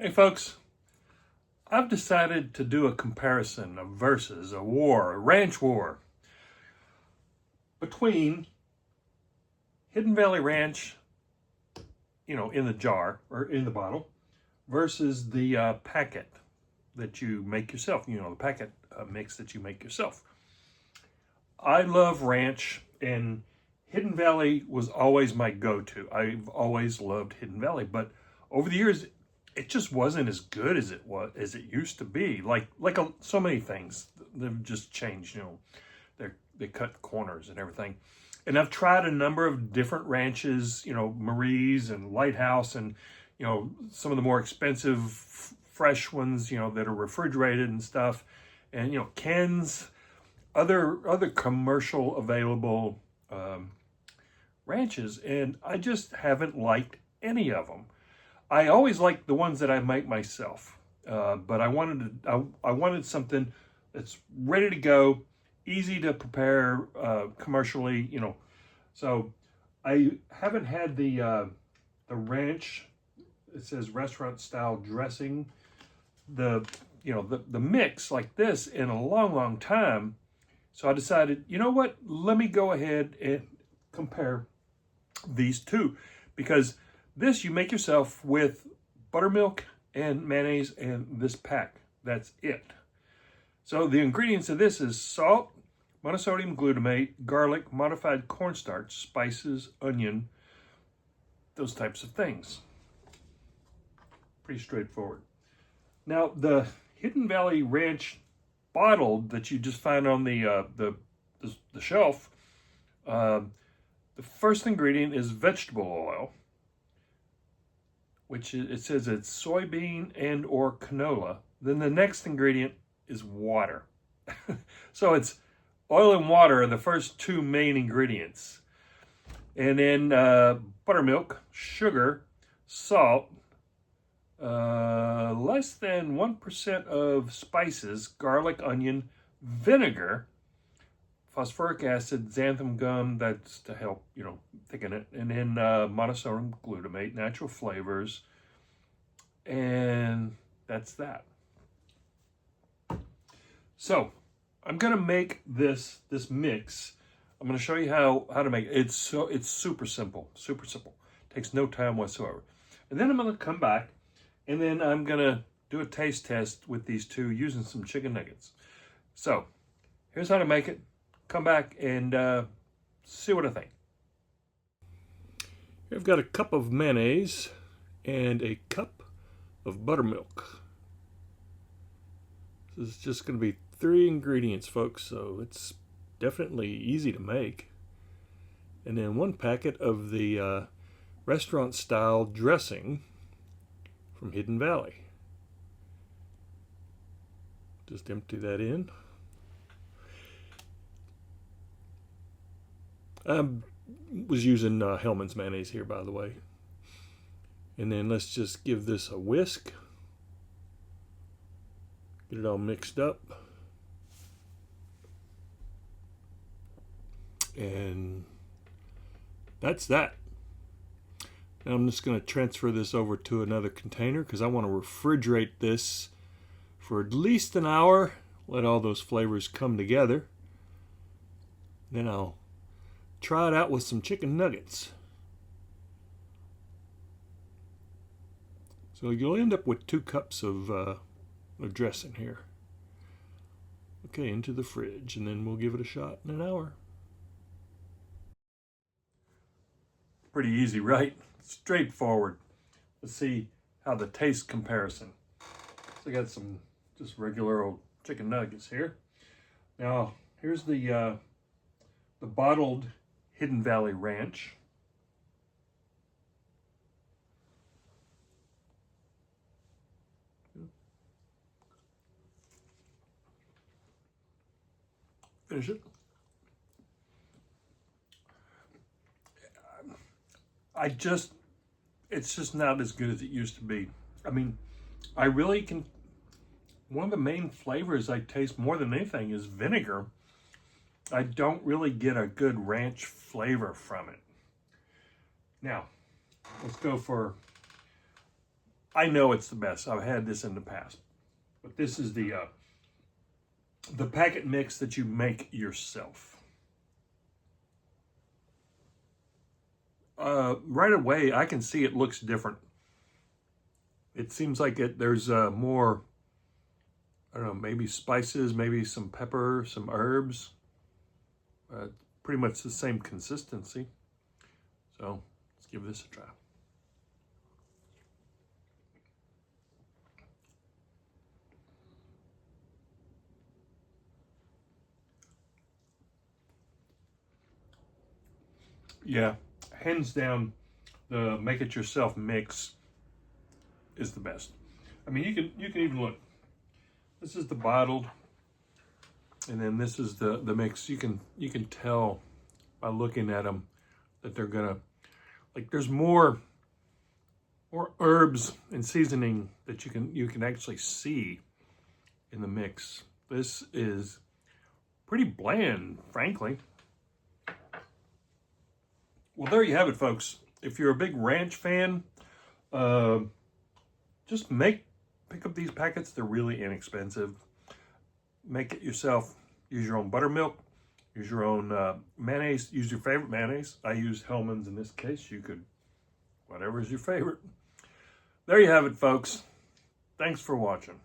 Hey folks, I've decided to do a comparison, a versus, a war, a ranch war between Hidden Valley Ranch, in the jar or in the bottle, versus the packet that you make yourself, the packet mix that you make yourself. I love ranch, and Hidden Valley was always my go-to. I've always loved Hidden Valley, but over the years, it just wasn't as good as it used to be. So many things, they've just changed. They cut corners and everything. And I've tried a number of different ranches, Marie's and Lighthouse, and some of the more expensive fresh ones, that are refrigerated and stuff, and Ken's, other commercial available ranches, and I just haven't liked any of them. I always like the ones that I make myself, but I wanted something that's ready to go, easy to prepare commercially, So I haven't had the ranch. It says restaurant style dressing, the mix like this in a long time. So I decided, you know what? Let me go ahead and compare these two, because this you make yourself with buttermilk and mayonnaise and this pack. That's it. So the ingredients of this is salt, monosodium glutamate, garlic, modified cornstarch, spices, onion, those types of things. Pretty straightforward. Now the Hidden Valley Ranch bottled that you just find on the shelf, the first ingredient is vegetable oil, which it says it's soybean and or canola. Then the next ingredient is water. So it's oil and water are the first two main ingredients. And then buttermilk, sugar, salt, less than 1% of spices, garlic, onion, vinegar, phosphoric acid, xanthan gum, that's to help, thicken it, and then monosodium glutamate, natural flavors, and that's that. So I'm gonna make this mix. I'm gonna show you how to make it. It's super simple, Takes no time whatsoever. And then I'm gonna come back, and then I'm gonna do a taste test with these two using some chicken nuggets. So here's how to make it. Come back and see what I think. I've got a cup of mayonnaise and a cup of buttermilk. This is just going to be 3 ingredients, folks, so it's definitely easy to make. And then 1 packet of the restaurant style dressing from Hidden Valley. Just empty that in. I was using Hellmann's mayonnaise here, by the way. And then let's just give this a whisk. Get it all mixed up. And that's that. Now I'm just going to transfer this over to another container because I want to refrigerate this for at least an hour. Let all those flavors come together. Then I'll try it out with some chicken nuggets. So you'll end up with 2 cups of dressing here. Okay, into the fridge, and then we'll give it a shot in an hour. Pretty easy, right? Straightforward. Let's see how the taste comparison. So I got some just regular old chicken nuggets here. Now here's the bottled Hidden Valley Ranch. Finish it. It's just not as good as it used to be. I mean, I really can, one of the main flavors I taste more than anything is vinegar. I don't really get a good ranch flavor from it. Now, let's go for I know it's the best. I've had this in the past. But this is the packet mix that you make yourself. Right away, I can see it looks different. It seems like there's more, I don't know, maybe spices, maybe some pepper, some herbs. Pretty much the same consistency. So let's give this a try. Yeah, hands down, the make it yourself mix is the best. I mean, you can even look. This is the bottled, and then this is the mix. You can tell by looking at them that they're gonna, like, there's more herbs and seasoning that you can actually see in the mix. This is pretty bland, frankly. Well, there you have it, folks. If you're a big ranch fan, just pick up these packets. They're really inexpensive. Make it yourself. Use your own buttermilk. Use your own mayonnaise. Use your favorite mayonnaise. I use Hellmann's in this case. You could, whatever is your favorite. There you have it, folks. Thanks for watching.